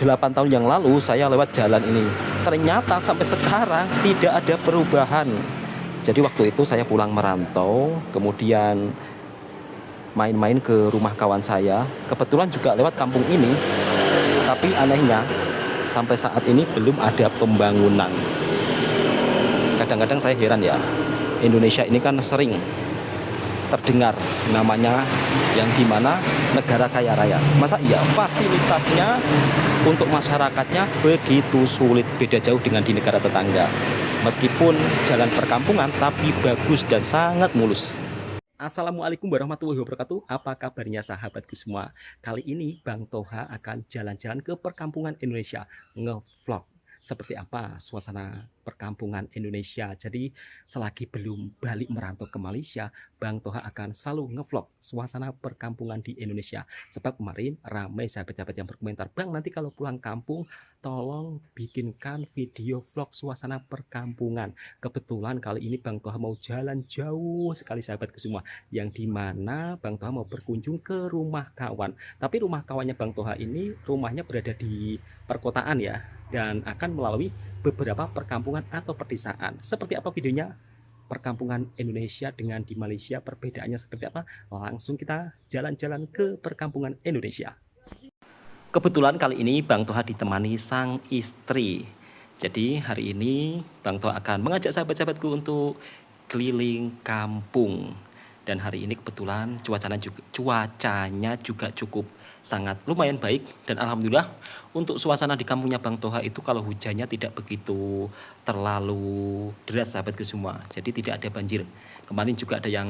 8 tahun yang lalu saya lewat jalan ini. Ternyata sampai sekarang tidak ada perubahan. Jadi waktu itu saya pulang merantau, kemudian main-main ke rumah kawan saya. Kebetulan juga lewat kampung ini. Tapi anehnya sampai saat ini belum ada pembangunan. Kadang-kadang saya heran ya, Indonesia ini kan sering terdengar namanya yang dimana negara kaya raya. Masa iya fasilitasnya untuk masyarakatnya begitu sulit, beda jauh dengan di negara tetangga. Meskipun jalan perkampungan tapi bagus dan sangat mulus. Assalamualaikum warahmatullahi wabarakatuh. Apa kabarnya sahabatku semua? Kali ini Bang Toha akan jalan-jalan ke perkampungan Indonesia, ngevlog seperti apa suasana perkampungan Indonesia. Jadi selagi belum balik merantau ke Malaysia, Bang Toha akan selalu ngevlog suasana perkampungan di Indonesia. Sebab kemarin ramai sahabat-sahabat yang berkomentar, Bang nanti kalau pulang kampung tolong bikinkan video vlog suasana perkampungan. Kebetulan kali ini Bang Toha mau jalan jauh sekali sahabatku semua, yang dimana Bang Toha mau berkunjung ke rumah kawan. Tapi rumah kawannya Bang Toha ini rumahnya berada di perkotaan ya, dan akan melalui beberapa perkampungan atau pedesaan. Seperti apa videonya? Perkampungan Indonesia dengan di Malaysia perbedaannya seperti apa? Langsung kita jalan-jalan ke perkampungan Indonesia. Kebetulan kali ini Bang Toha ditemani sang istri. Jadi hari ini Bang Toha akan mengajak sahabat-sahabatku untuk keliling kampung. Dan hari ini kebetulan cuacanya juga cukup sangat lumayan baik. Dan alhamdulillah untuk suasana di kampungnya Bang Toha itu kalau hujannya tidak begitu terlalu deras sahabatku semua. Jadi tidak ada banjir. Kemarin juga ada yang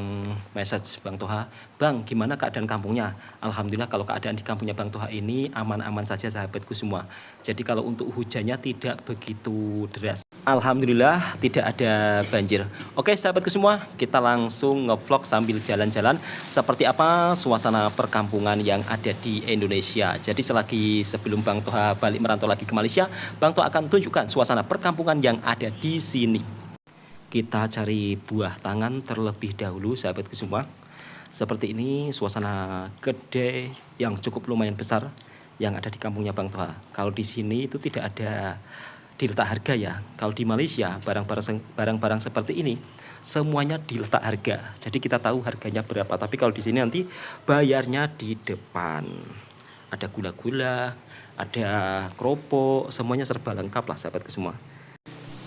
message Bang Toha, Bang gimana keadaan kampungnya? Alhamdulillah kalau keadaan di kampungnya Bang Toha ini aman-aman saja sahabatku semua. Jadi kalau untuk hujannya tidak begitu deras. Alhamdulillah tidak ada banjir. Oke sahabatku semua, kita langsung ngevlog sambil jalan-jalan seperti apa suasana perkampungan yang ada di Indonesia. Jadi selagi sebelum Bang Toha balik merantau lagi ke Malaysia, Bang Toha akan tunjukkan suasana perkampungan yang ada di sini. Kita cari buah tangan terlebih dahulu sahabatku semua. Seperti ini suasana kedai yang cukup lumayan besar yang ada di kampungnya Bang Toha. Kalau di sini itu tidak ada diletak harga ya. Kalau di Malaysia barang-barang seperti ini semuanya diletak harga. Jadi kita tahu harganya berapa. Tapi kalau di sini nanti bayarnya di depan. Ada gula-gula, ada keropok, semuanya serba lengkap lah sahabatku semua.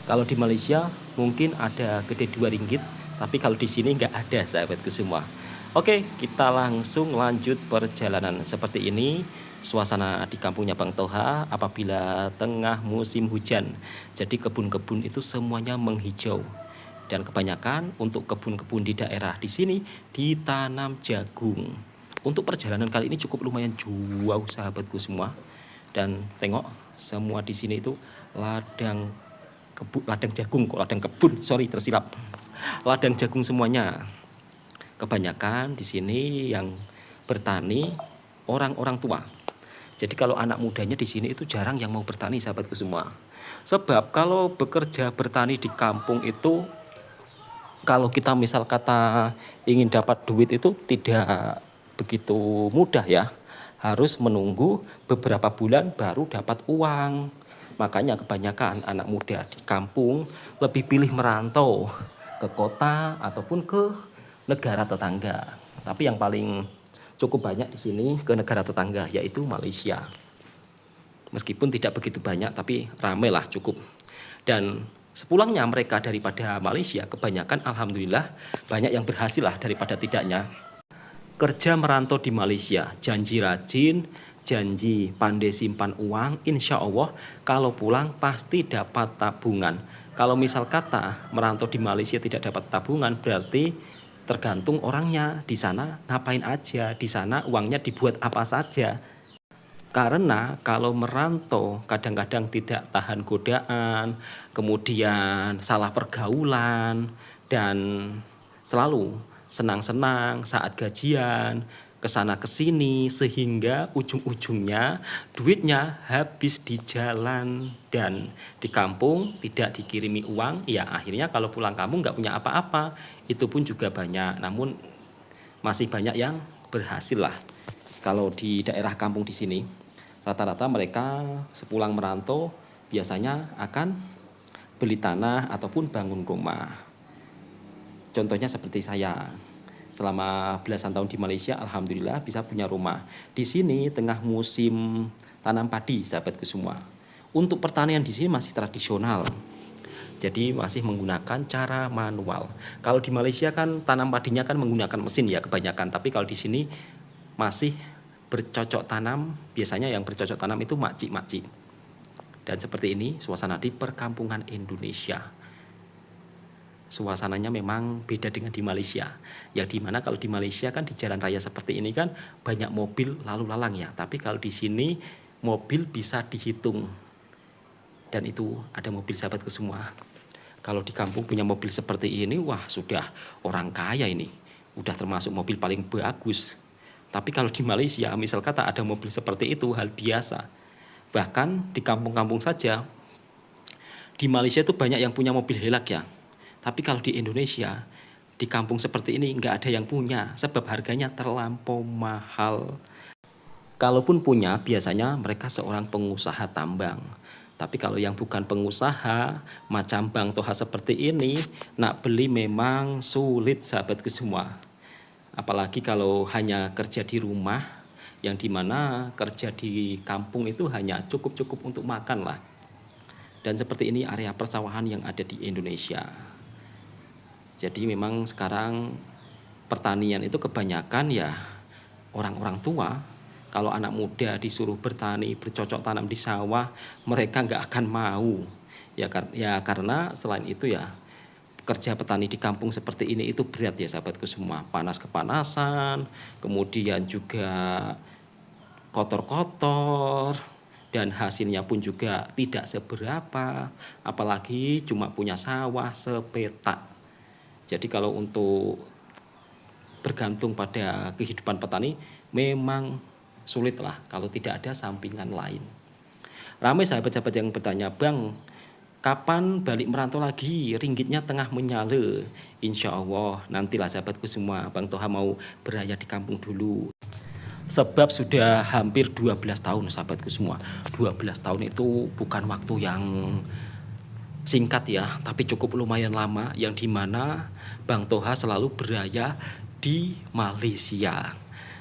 Kalau di Malaysia mungkin ada gede 2 ringgit, tapi kalau di sini nggak ada sahabatku semua. Oke, kita langsung lanjut perjalanan. Seperti ini suasana di kampungnya Bang Toha apabila tengah musim hujan. Jadi kebun-kebun itu semuanya menghijau. Dan kebanyakan untuk kebun-kebun di daerah di sini ditanam jagung. Untuk perjalanan kali ini cukup lumayan jauh sahabatku semua. Dan tengok semua di sini itu ladang kebun, sorry tersilap. Ladang jagung semuanya. Kebanyakan di sini yang bertani orang-orang tua. Jadi kalau anak mudanya di sini itu jarang yang mau bertani sahabatku semua. Sebab kalau bekerja bertani di kampung itu, kalau kita misal kata ingin dapat duit itu tidak begitu mudah ya. Harus menunggu beberapa bulan baru dapat uang. Makanya kebanyakan anak muda di kampung lebih pilih merantau ke kota ataupun ke negara tetangga. Tapi yang paling cukup banyak di sini ke negara tetangga yaitu Malaysia. Meskipun tidak begitu banyak tapi ramai lah cukup. Dan sepulangnya mereka daripada Malaysia kebanyakan alhamdulillah banyak yang berhasil lah daripada tidaknya. Kerja merantau di Malaysia, janji rajin, janji pandai simpan uang, insya Allah kalau pulang pasti dapat tabungan. Kalau misal kata merantau di Malaysia tidak dapat tabungan, berarti tergantung orangnya. Di sana ngapain aja, di sana uangnya dibuat apa saja. Karena kalau merantau kadang-kadang tidak tahan godaan, kemudian salah pergaulan, dan selalu senang-senang saat gajian, kesana kesini, sehingga ujung-ujungnya duitnya habis di jalan dan di kampung tidak dikirimi uang. Ya akhirnya kalau pulang kampung nggak punya apa-apa. Itu pun juga banyak, namun masih banyak yang berhasil lah kalau di daerah kampung di sini. Rata-rata mereka sepulang merantau biasanya akan beli tanah ataupun bangun rumah. Contohnya seperti saya. Selama belasan tahun di Malaysia, alhamdulillah bisa punya rumah. Di sini tengah musim tanam padi, sahabatku semua. Untuk pertanian di sini masih tradisional. Jadi masih menggunakan cara manual. Kalau di Malaysia kan tanam padinya kan menggunakan mesin ya kebanyakan, tapi kalau di sini masih bercocok tanam. Biasanya yang bercocok tanam itu makcik-makcik. Dan seperti ini suasana di perkampungan Indonesia. Suasananya memang beda dengan di Malaysia. Yang dimana kalau di Malaysia kan di jalan raya seperti ini kan banyak mobil lalu lalang ya. Tapi kalau di sini mobil bisa dihitung. Dan itu ada mobil sahabatku semua. Kalau di kampung punya mobil seperti ini, wah sudah orang kaya ini. Udah termasuk mobil paling bagus. Tapi kalau di Malaysia, misal kata ada mobil seperti itu hal biasa. Bahkan di kampung-kampung saja, di Malaysia itu banyak yang punya mobil helak ya. Tapi kalau di Indonesia, di kampung seperti ini nggak ada yang punya, sebab harganya terlampau mahal. Kalaupun punya, biasanya mereka seorang pengusaha tambang. Tapi kalau yang bukan pengusaha, macam Bang Toha seperti ini, nak beli memang sulit sahabatku semua. Apalagi kalau hanya kerja di rumah, yang dimana kerja di kampung itu hanya cukup-cukup untuk makan lah. Dan seperti ini area persawahan yang ada di Indonesia. Jadi memang sekarang pertanian itu kebanyakan ya orang-orang tua. Kalau anak muda disuruh bertani, bercocok tanam di sawah, mereka nggak akan mau. Ya karena selain itu ya kerja petani di kampung seperti ini itu berat ya sahabatku semua. Panas kepanasan, kemudian juga kotor-kotor, dan hasilnya pun juga tidak seberapa. Apalagi cuma punya sawah sepetak. Jadi kalau untuk bergantung pada kehidupan petani memang sulit lah kalau tidak ada sampingan lain. Ramai sahabat-sahabat yang bertanya, Bang, kapan balik merantau lagi? Ringgitnya tengah menyala. Insya Allah nantilah sahabatku semua, Bang Toha mau beraya di kampung dulu. Sebab sudah hampir 12 tahun sahabatku semua. 12 tahun itu bukan waktu yang singkat ya, tapi cukup lumayan lama, yang dimana Bang Toha selalu beraya di Malaysia.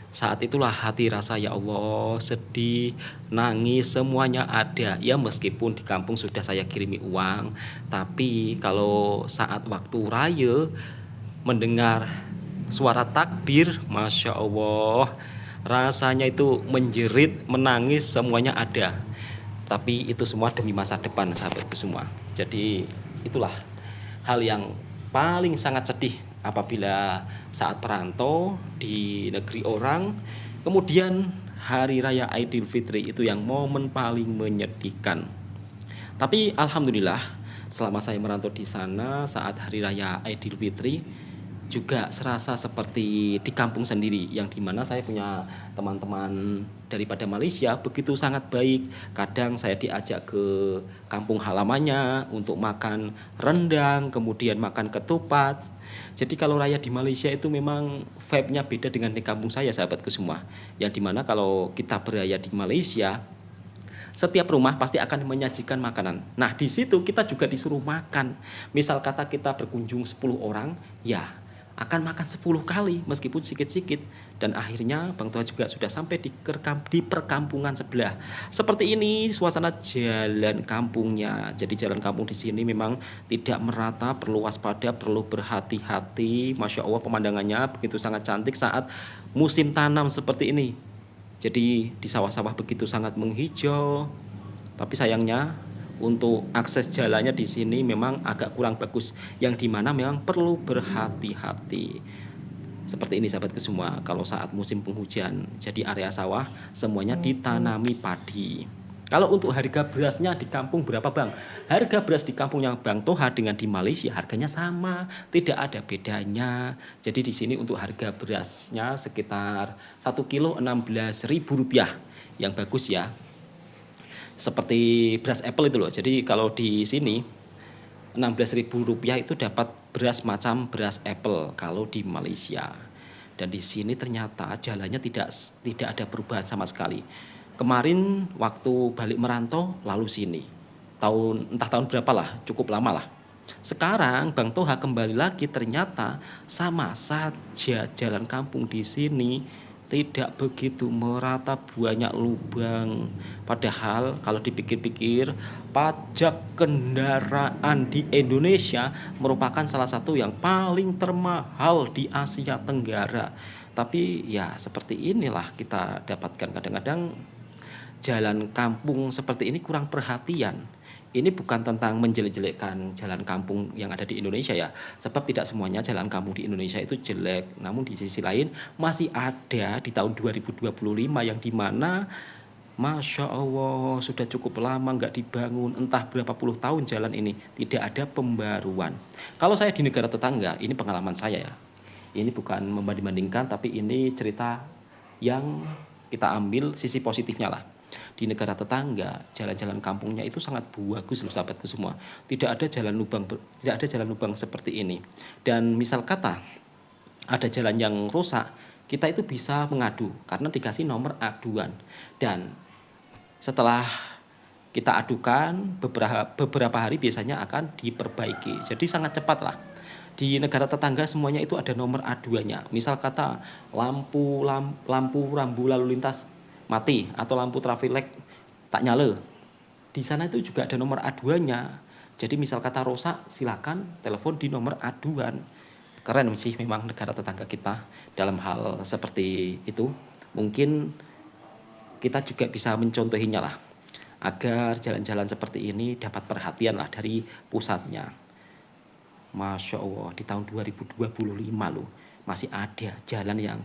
Saat itulah hati rasa ya Allah, sedih, nangis, semuanya ada. Ya meskipun di kampung sudah saya kirimi uang, tapi kalau saat waktu raya mendengar suara takbir, Masya Allah, rasanya itu menjerit, menangis, semuanya ada. Tapi itu semua demi masa depan sahabatku semua. Jadi itulah hal yang paling sangat sedih apabila saat perantau di negeri orang, kemudian hari raya Idul Fitri itu yang momen paling menyedihkan. Tapi alhamdulillah selama saya merantau di sana saat hari raya Idul Fitri juga serasa seperti di kampung sendiri, yang dimana saya punya teman-teman daripada Malaysia begitu sangat baik. Kadang saya diajak ke kampung halamannya untuk makan rendang, kemudian makan ketupat. Jadi kalau raya di Malaysia itu memang vibe-nya beda dengan di kampung saya sahabatku semua. Yang dimana kalau kita beraya di Malaysia, setiap rumah pasti akan menyajikan makanan. Nah di situ kita juga disuruh makan. Misal kata kita berkunjung 10 orang, ya akan makan 10 kali meskipun sedikit-sedikit. Dan akhirnya Bang Toha juga sudah sampai di perkampungan sebelah. Seperti ini suasana jalan kampungnya. Jadi jalan kampung di sini memang tidak merata, perlu waspada, perlu berhati-hati. Masya Allah pemandangannya begitu sangat cantik saat musim tanam seperti ini. Jadi di sawah-sawah begitu sangat menghijau. Tapi sayangnya untuk akses jalannya di sini memang agak kurang bagus, yang dimana memang perlu berhati-hati. Seperti ini sahabatku semua, kalau saat musim penghujan, jadi area sawah semuanya ditanami padi. Kalau untuk harga berasnya di kampung berapa Bang? Harga beras di kampung yang Bang Toha dengan di Malaysia harganya sama, tidak ada bedanya. Jadi di sini untuk harga berasnya sekitar 1 kilo Rp16.000, yang bagus ya. Seperti beras apple itu loh. Jadi kalau di sini Rp16.000 itu dapat beras macam beras apple kalau di Malaysia. Dan di sini ternyata jalannya tidak ada perubahan sama sekali. Kemarin waktu balik merantau lalu sini. Entah tahun berapa lah, cukup lama lah. Sekarang Bang Toha kembali lagi, ternyata sama saja jalan kampung di sini tidak begitu merata, banyak lubang. Padahal kalau dipikir-pikir, pajak kendaraan di Indonesia merupakan salah satu yang paling termahal di Asia Tenggara. Tapi ya seperti inilah kita dapatkan kadang-kadang jalan kampung seperti ini kurang perhatian. Ini bukan tentang menjelek-jelekkan jalan kampung yang ada di Indonesia ya, sebab tidak semuanya jalan kampung di Indonesia itu jelek. Namun di sisi lain masih ada di tahun 2025 yang dimana Masya Allah sudah cukup lama nggak dibangun, entah berapa puluh tahun jalan ini tidak ada pembaruan. Kalau saya di negara tetangga, ini pengalaman saya ya, ini bukan membanding-bandingkan, tapi ini cerita yang kita ambil sisi positifnya lah. Di negara tetangga, jalan-jalan kampungnya itu sangat bagus loh sahabatku semua. Tidak ada jalan lubang seperti ini. Dan misal kata ada jalan yang rusak, kita itu bisa mengadu karena dikasih nomor aduan. Dan setelah kita adukan, beberapa hari biasanya akan diperbaiki. Jadi sangat cepat lah. Di negara tetangga semuanya itu ada nomor aduannya. Misal kata lampu rambu lalu lintas mati atau lampu traffic light tak nyala. Di sana itu juga ada nomor aduannya. Jadi misal kata rusak, silakan telepon di nomor aduan. Keren sih memang negara tetangga kita dalam hal seperti itu. Mungkin kita juga bisa mencontohinya lah, agar jalan-jalan seperti ini dapat perhatian lah dari pusatnya. Masya Allah, di tahun 2025 loh masih ada jalan yang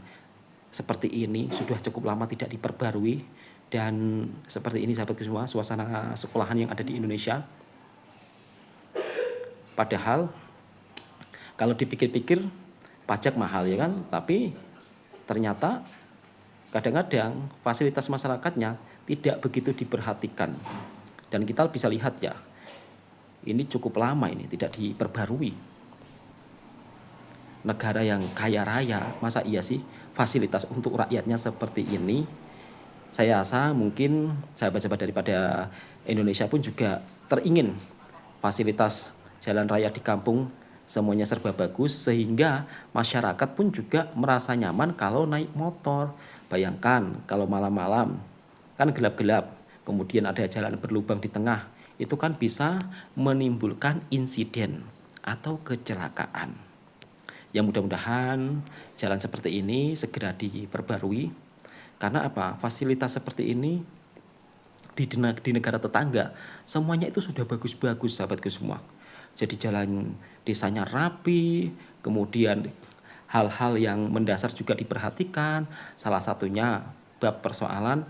seperti ini, sudah cukup lama tidak diperbarui. Dan seperti ini sahabatku semua, suasana sekolahan yang ada di Indonesia. Padahal kalau dipikir-pikir pajak mahal ya kan, tapi ternyata kadang-kadang fasilitas masyarakatnya tidak begitu diperhatikan. Dan kita bisa lihat ya, ini cukup lama ini tidak diperbarui. Negara yang kaya raya, masa iya sih fasilitas untuk rakyatnya seperti ini? Saya rasa mungkin sahabat-sahabat daripada Indonesia pun juga teringin fasilitas jalan raya di kampung semuanya serba bagus, sehingga masyarakat pun juga merasa nyaman kalau naik motor. Bayangkan kalau malam-malam kan gelap-gelap, kemudian ada jalan berlubang di tengah, itu kan bisa menimbulkan insiden atau kecelakaan. Yang mudah-mudahan jalan seperti ini segera diperbarui. Karena apa? Fasilitas seperti ini di negara tetangga semuanya itu sudah bagus-bagus sahabatku semua. Jadi jalan desanya rapi, kemudian hal-hal yang mendasar juga diperhatikan. Salah satunya bab persoalan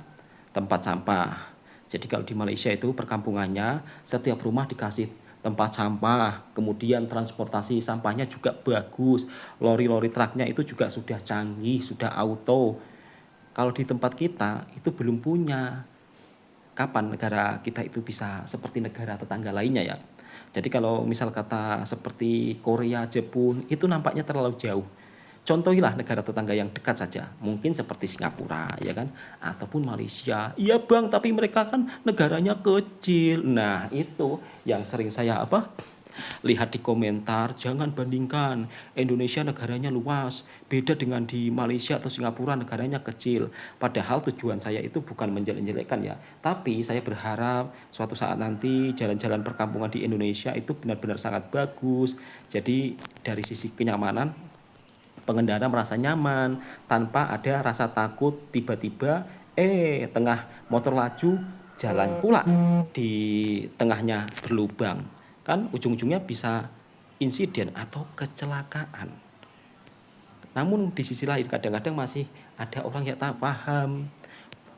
tempat sampah. Jadi kalau di Malaysia itu perkampungannya setiap rumah dikasih tempat sampah, kemudian transportasi sampahnya juga bagus, lori-lori truknya itu juga sudah canggih, sudah auto. Kalau di tempat kita itu belum punya. Kapan negara kita itu bisa seperti negara tetangga lainnya ya? Jadi kalau misal kata seperti Korea, Jepun itu nampaknya terlalu jauh. Contohilah negara tetangga yang dekat saja, mungkin seperti Singapura ya kan, ataupun Malaysia. Iya bang, tapi mereka kan negaranya kecil. Nah itu yang sering saya lihat di komentar, jangan bandingkan, Indonesia negaranya luas, beda dengan di Malaysia atau Singapura negaranya kecil. Padahal tujuan saya itu bukan menjelek-jelekkan ya, tapi saya berharap suatu saat nanti jalan-jalan perkampungan di Indonesia itu benar-benar sangat bagus. Jadi dari sisi kenyamanan, pengendara merasa nyaman tanpa ada rasa takut tiba-tiba tengah motor laju jalan pula di tengahnya berlubang, kan ujung-ujungnya bisa insiden atau kecelakaan. Namun di sisi lain kadang-kadang masih ada orang yang tak paham.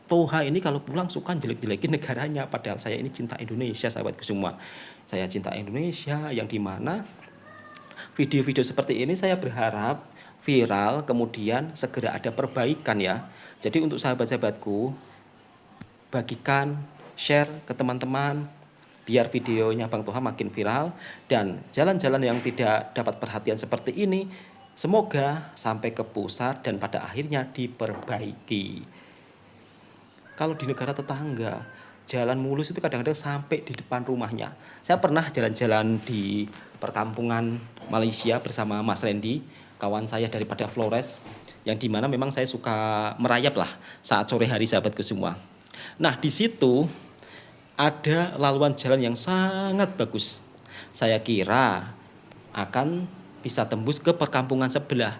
Toha ini kalau pulang suka jelek-jelekin negaranya, padahal saya ini cinta Indonesia sahabatku semua. Saya cinta Indonesia yang dimana video-video seperti ini saya berharap viral, kemudian segera ada perbaikan ya. Jadi untuk sahabat-sahabatku, bagikan, share ke teman-teman biar videonya Bang Toha makin viral, dan jalan-jalan yang tidak dapat perhatian seperti ini semoga sampai ke pusat dan pada akhirnya diperbaiki. Kalau di negara tetangga, jalan mulus itu kadang-kadang sampai di depan rumahnya. Saya pernah jalan-jalan di perkampungan Malaysia bersama Mas Randy, kawan saya daripada Flores, yang dimana memang saya suka merayap lah saat sore hari sahabatku semua. Nah di situ ada laluan jalan yang sangat bagus. Saya kira akan bisa tembus ke perkampungan sebelah.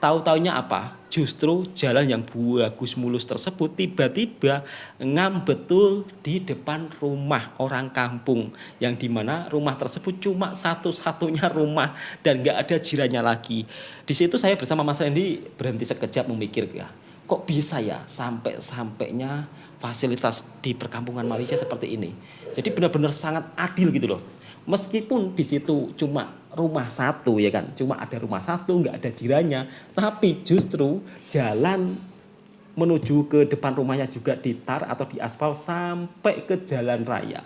Tahu-taunya apa? Justru jalan yang bagus mulus tersebut tiba-tiba ngam betul di depan rumah orang kampung, yang dimana rumah tersebut cuma satu-satunya rumah dan nggak ada jirannya lagi. Di situ saya bersama Mas Randy berhenti sekejap memikir, ya kok bisa ya sampai-sampainya fasilitas di perkampungan Malaysia seperti ini. Jadi benar-benar sangat adil gitu loh. Meskipun di situ cuma rumah satu ya kan, cuma ada rumah satu, nggak ada jirannya, tapi justru jalan menuju ke depan rumahnya juga ditar atau diaspal sampai ke jalan raya.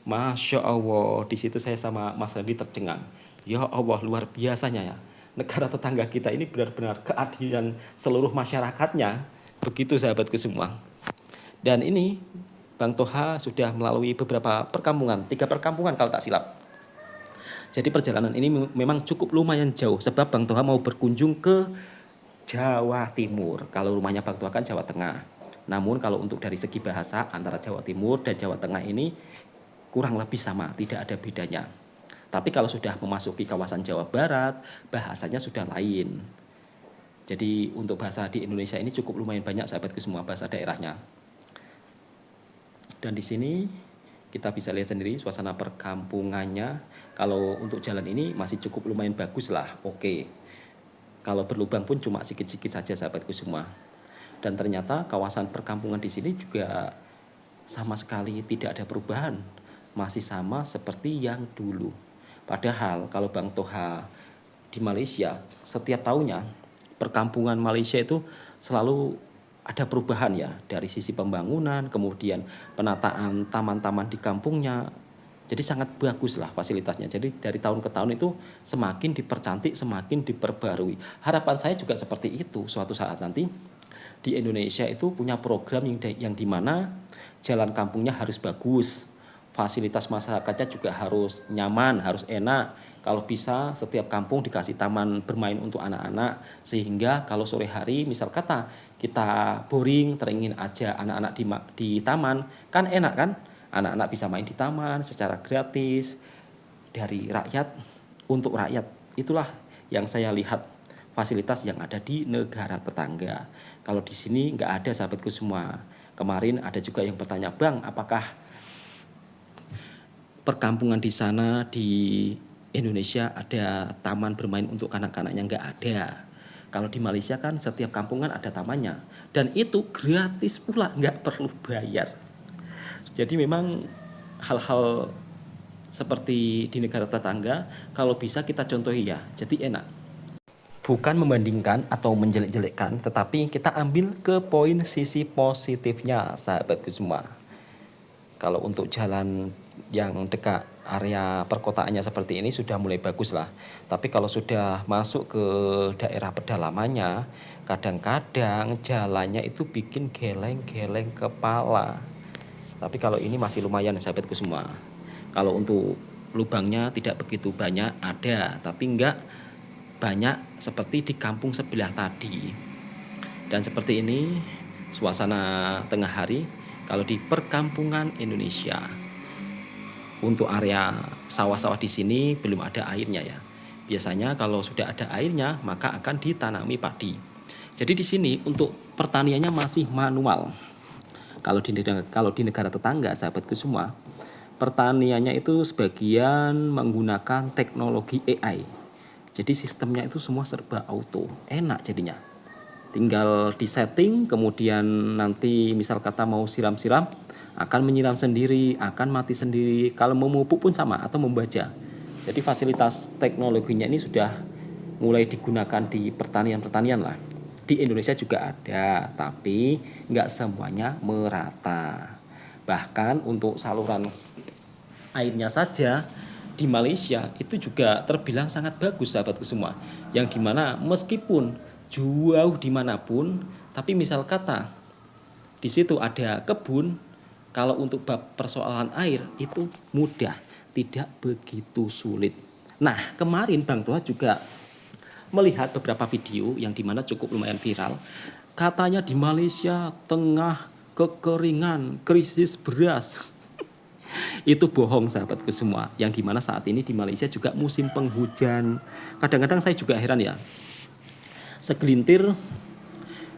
Masya Allah, di situ saya sama Mas Randy tercengang. Ya Allah, luar biasanya ya. Negara tetangga kita ini benar-benar keadilan seluruh masyarakatnya. Begitu sahabatku semua. Dan ini Bang Toha sudah melalui beberapa perkampungan, 3 perkampungan kalau tak silap. Jadi perjalanan ini memang cukup lumayan jauh, sebab Bang Toha mau berkunjung ke Jawa Timur. Kalau rumahnya Bang Toha kan Jawa Tengah. Namun kalau untuk dari segi bahasa antara Jawa Timur dan Jawa Tengah ini kurang lebih sama, tidak ada bedanya. Tapi kalau sudah memasuki kawasan Jawa Barat, bahasanya sudah lain. Jadi untuk bahasa di Indonesia ini cukup lumayan banyak sahabatku semua, bahasa daerahnya. Dan di sini kita bisa lihat sendiri suasana perkampungannya. Kalau untuk jalan ini masih cukup lumayan bagus lah, oke. Kalau berlubang pun cuma sedikit-sedikit saja sahabatku semua. Dan ternyata kawasan perkampungan di sini juga sama sekali tidak ada perubahan, masih sama seperti yang dulu. Padahal kalau Bang Toha di Malaysia, setiap tahunnya perkampungan Malaysia itu selalu ada perubahan ya, dari sisi pembangunan, kemudian penataan taman-taman di kampungnya. Jadi sangat bagus lah fasilitasnya. Jadi dari tahun ke tahun itu semakin dipercantik, semakin diperbarui. Harapan saya juga seperti itu, suatu saat nanti di Indonesia itu punya program yang dimana jalan kampungnya harus bagus, fasilitas masyarakatnya juga harus nyaman, harus enak. Kalau bisa setiap kampung dikasih taman bermain untuk anak-anak, sehingga kalau sore hari misal kata kita boring, teringin aja anak-anak di taman, kan enak kan? Anak-anak bisa main di taman secara gratis dari rakyat untuk rakyat. Itulah yang saya lihat fasilitas yang ada di negara tetangga. Kalau di sini nggak ada sahabatku semua. Kemarin ada juga yang bertanya, Bang, apakah perkampungan di sana di Indonesia ada taman bermain untuk kanak-kanaknya? Nggak ada. Kalau di Malaysia kan setiap kampungan ada tamannya, dan itu gratis pula, nggak perlu bayar. Jadi memang hal-hal seperti di negara tetangga kalau bisa kita contohi ya, jadi enak. Bukan membandingkan atau menjelek-jelekkan, tetapi kita ambil ke poin sisi positifnya sahabatku semua. Kalau untuk jalan yang dekat area perkotaannya seperti ini sudah mulai bagus lah. Tapi kalau sudah masuk ke daerah pedalamannya, kadang-kadang jalannya itu bikin geleng-geleng kepala. Tapi kalau ini masih lumayan sahabatku semua. Kalau untuk lubangnya tidak begitu banyak, ada, tapi enggak banyak seperti di kampung sebelah tadi. Dan seperti ini suasana tengah hari kalau di perkampungan Indonesia. Untuk area sawah-sawah di sini belum ada airnya ya. Biasanya kalau sudah ada airnya maka akan ditanami padi. Jadi di sini untuk pertaniannya masih manual. Kalau di negara tetangga sahabatku semua, pertaniannya itu sebagian menggunakan teknologi AI. Jadi sistemnya itu semua serba auto, enak jadinya. Tinggal disetting, kemudian nanti misal kata mau siram-siram, akan menyiram sendiri, akan mati sendiri. Kalau memupuk pun sama atau membaca. Jadi fasilitas teknologinya ini sudah mulai digunakan di pertanian-pertanian lah. Di Indonesia juga ada, tapi nggak semuanya merata. Bahkan untuk saluran airnya saja di Malaysia itu juga terbilang sangat bagus sahabatku semua. Yang dimana meskipun jauh dimanapun, tapi misal kata Di situ ada kebun. Kalau untuk persoalan air itu mudah, tidak begitu sulit. Nah, kemarin Bang Toha juga melihat beberapa video yang dimana cukup lumayan viral. Katanya di Malaysia tengah kekeringan, krisis beras. Itu bohong sahabatku semua. Yang dimana saat ini di Malaysia juga musim penghujan. Kadang-kadang saya juga heran ya. Segelintir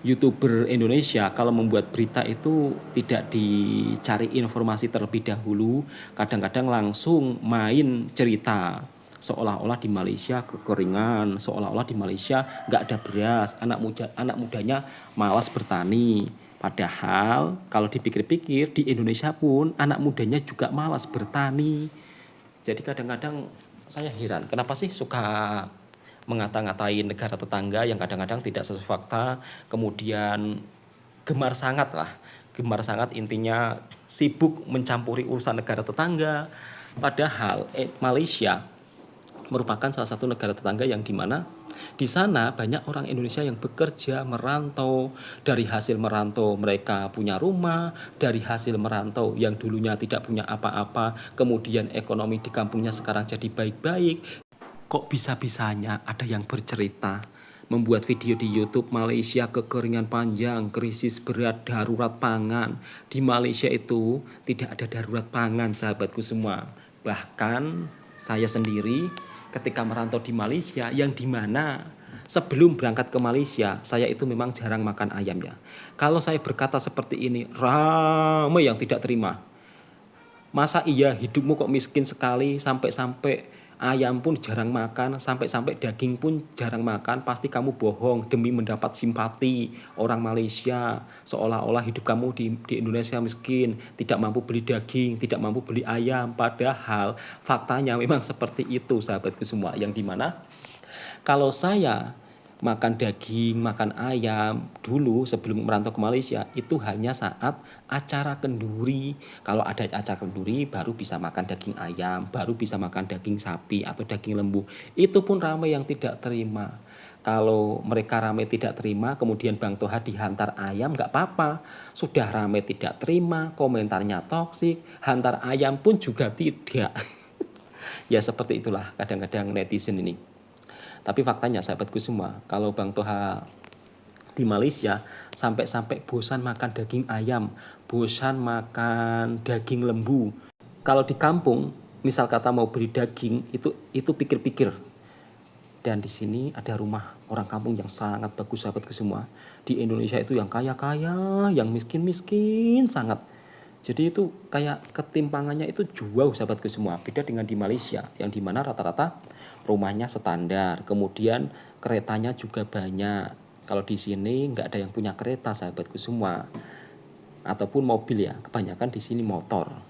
YouTuber Indonesia kalau membuat berita itu tidak dicari informasi terlebih dahulu, kadang-kadang langsung main cerita seolah-olah di Malaysia kekeringan, seolah-olah di Malaysia nggak ada beras, anak mudanya malas bertani. Padahal kalau dipikir-pikir di Indonesia pun anak mudanya juga malas bertani. Jadi kadang-kadang saya heran kenapa sih suka mengata-ngatain negara tetangga yang kadang-kadang tidak sesuai fakta, kemudian gemar sangat lah, gemar sangat intinya sibuk mencampuri urusan negara tetangga. Padahal Malaysia merupakan salah satu negara tetangga yang dimana di sana banyak orang Indonesia yang bekerja merantau. Dari hasil merantau mereka punya rumah, dari hasil merantau yang dulunya tidak punya apa-apa, kemudian ekonomi di kampungnya sekarang jadi baik-baik. Kok bisa-bisanya ada yang bercerita membuat video di YouTube Malaysia kekeringan panjang, krisis berat, darurat pangan. Di Malaysia itu tidak ada darurat pangan sahabatku semua. Bahkan saya sendiri ketika merantau di Malaysia yang dimana sebelum berangkat ke Malaysia saya itu memang jarang makan ayam ya. Kalau saya berkata seperti ini ramai yang tidak terima. Masa iya hidupmu kok miskin sekali sampai-sampai ayam pun jarang makan, sampai-sampai daging pun jarang makan, pasti kamu bohong demi mendapat simpati orang Malaysia. Seolah-olah hidup kamu di Indonesia miskin, tidak mampu beli daging, tidak mampu beli ayam. Padahal faktanya memang seperti itu sahabatku semua. Yang dimana kalau saya makan daging, makan ayam dulu sebelum merantau ke Malaysia itu hanya saat acara kenduri. Kalau ada acara kenduri baru bisa makan daging ayam, baru bisa makan daging sapi atau daging lembu. Itu pun ramai yang tidak terima. Kalau mereka ramai tidak terima, kemudian Bang Toha dihantar ayam nggak apa-apa. Sudah ramai tidak terima, komentarnya toksik, hantar ayam pun juga tidak. Ya seperti itulah kadang-kadang netizen ini. Tapi faktanya sahabatku semua, kalau Bang Toha di Malaysia sampai-sampai bosan makan daging ayam, bosan makan daging lembu. Kalau di kampung, misal kata mau beli daging, itu pikir-pikir. Dan di sini ada rumah orang kampung yang sangat bagus sahabatku semua. Di Indonesia itu yang kaya-kaya, yang miskin-miskin sangat. Jadi itu kayak ketimpangannya itu jauh sahabatku semua. Beda dengan di Malaysia yang dimana rata-rata rumahnya standar. Kemudian keretanya juga banyak. Kalau di sini nggak ada yang punya kereta sahabatku semua. Ataupun mobil ya. Kebanyakan di sini motor.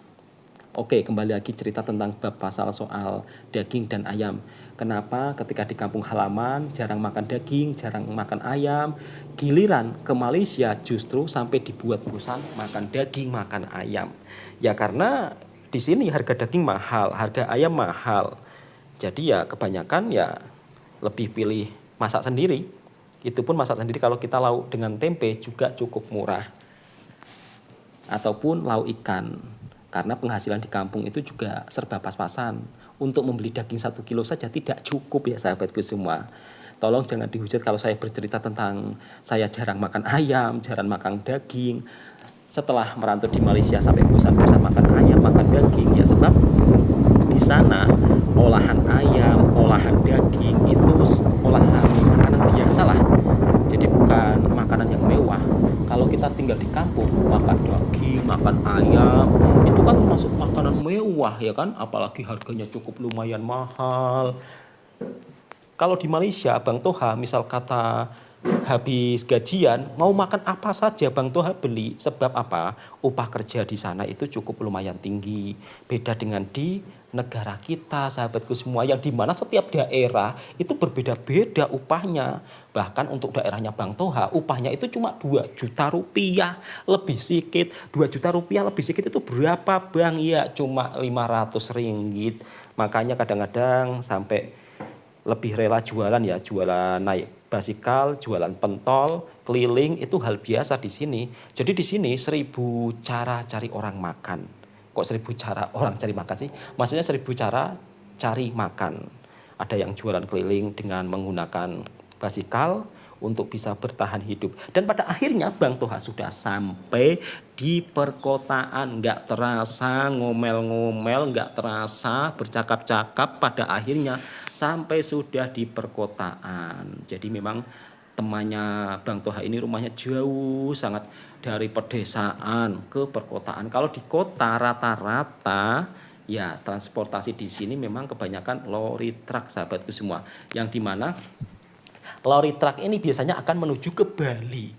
Oke, kembali lagi cerita tentang bab pasal soal daging dan ayam. Kenapa ketika di kampung halaman jarang makan daging, jarang makan ayam, giliran ke Malaysia justru sampai dibuat bosan makan daging, makan ayam. Ya karena di sini harga daging mahal, harga ayam mahal. Jadi ya kebanyakan ya lebih pilih masak sendiri. Itu pun masak sendiri kalau kita lauk dengan tempe juga cukup murah. Ataupun lauk ikan. Karena penghasilan di kampung itu juga serba pas-pasan. Untuk membeli daging 1 kilo saja tidak cukup ya sahabatku semua. Tolong jangan dihujat kalau saya bercerita tentang saya jarang makan ayam, jarang makan daging. Setelah merantau di Malaysia sampai bosan-bosan makan ayam, makan daging. Ya sebab di sana olahan ayam, olahan daging itu olahan makanan biasa lah. Jadi bukan makanan yang mewah. Kalau kita tinggal di kampung, makan daging, makan ayam, itu kan termasuk makanan mewah ya kan, apalagi harganya cukup lumayan mahal. Kalau di Malaysia, Bang Toha misal kata habis gajian, mau makan apa saja Bang Toha beli. Sebab apa? Upah kerja di sana itu cukup lumayan tinggi. Beda dengan di negara kita, sahabatku semua, yang dimana setiap daerah itu berbeda-beda upahnya. Bahkan untuk daerahnya Bang Toha, upahnya itu cuma 2 juta rupiah lebih sedikit. 2 juta rupiah lebih sedikit itu berapa Bang? Ya cuma 500 ringgit. Makanya kadang-kadang sampai lebih rela jualan ya, jualan naik basikal, jualan pentol, keliling itu hal biasa di sini. Jadi di sini 1000 cara cari orang makan. Kok 1000 cara orang cari makan sih? Maksudnya 1000 cara cari makan. Ada yang jualan keliling dengan menggunakan basikal untuk bisa bertahan hidup. Dan pada akhirnya Bang Toha sudah sampai di perkotaan. Nggak terasa ngomel-ngomel, nggak terasa bercakap-cakap, pada akhirnya sampai sudah di perkotaan. Jadi memang temannya Bang Toha ini rumahnya jauh sangat dari pedesaan ke perkotaan. Kalau di kota rata-rata ya transportasi di sini memang kebanyakan lori truk sahabatku semua. Yang dimana lori truk ini biasanya akan menuju ke Bali.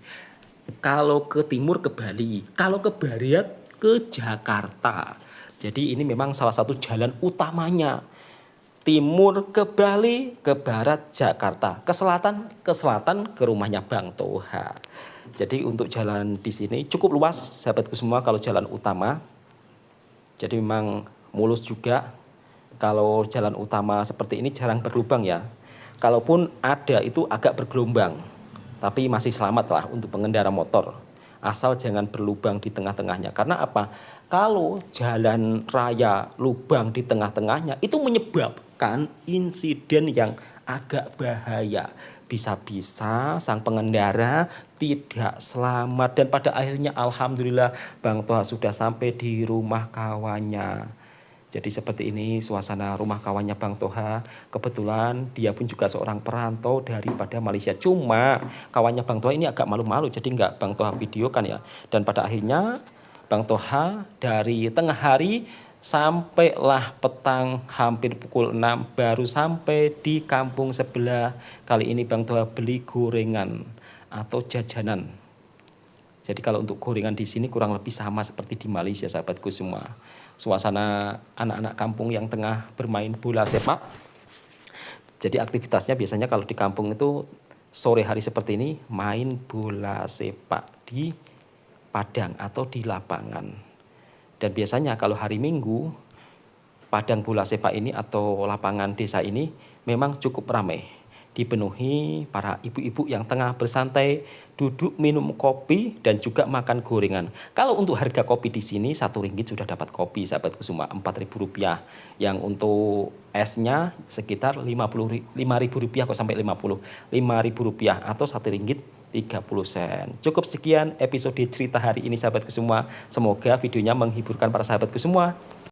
Kalau ke timur ke Bali, kalau ke barat ke Jakarta. Jadi ini memang salah satu jalan utamanya. Timur ke Bali, ke barat Jakarta, ke selatan ke rumahnya Bang Toha. Jadi untuk jalan di sini cukup luas sahabatku semua kalau jalan utama. Jadi memang mulus juga. Kalau jalan utama seperti ini jarang berlubang ya. Kalaupun ada itu agak bergelombang, tapi masih selamat lah untuk pengendara motor. Asal jangan berlubang di tengah-tengahnya. Karena apa? Kalau jalan raya lubang di tengah-tengahnya itu menyebabkan insiden yang agak bahaya. Bisa-bisa sang pengendara tidak selamat. Dan pada akhirnya alhamdulillah Bang Toha sudah sampai di rumah kawannya. Jadi seperti ini suasana rumah kawannya Bang Toha. Kebetulan dia pun juga seorang perantau daripada Malaysia. Cuma kawannya Bang Toha ini agak malu-malu, jadi nggak Bang Toha videokan ya. Dan pada akhirnya Bang Toha dari tengah hari sampailah petang hampir pukul 6 baru sampai di kampung sebelah. Kali ini Bang Toha beli gorengan atau jajanan. Jadi kalau untuk gorengan di sini kurang lebih sama seperti di Malaysia sahabatku semua. Suasana anak-anak kampung yang tengah bermain bola sepak. Jadi aktivitasnya biasanya kalau di kampung itu sore hari seperti ini main bola sepak di padang atau di lapangan. Dan biasanya kalau hari Minggu padang bola sepak ini atau lapangan desa ini memang cukup ramai. Dipenuhi para ibu-ibu yang tengah bersantai, duduk minum kopi dan juga makan gorengan. Kalau untuk harga kopi di sini RM1 sudah dapat kopi sahabatku semua, Rp4.000. Yang untuk esnya sekitar Rp5.000 kok sampai 50. Rp5.000 atau RM1.30. Cukup sekian episode cerita hari ini sahabatku semua. Semoga videonya menghibur para sahabatku semua.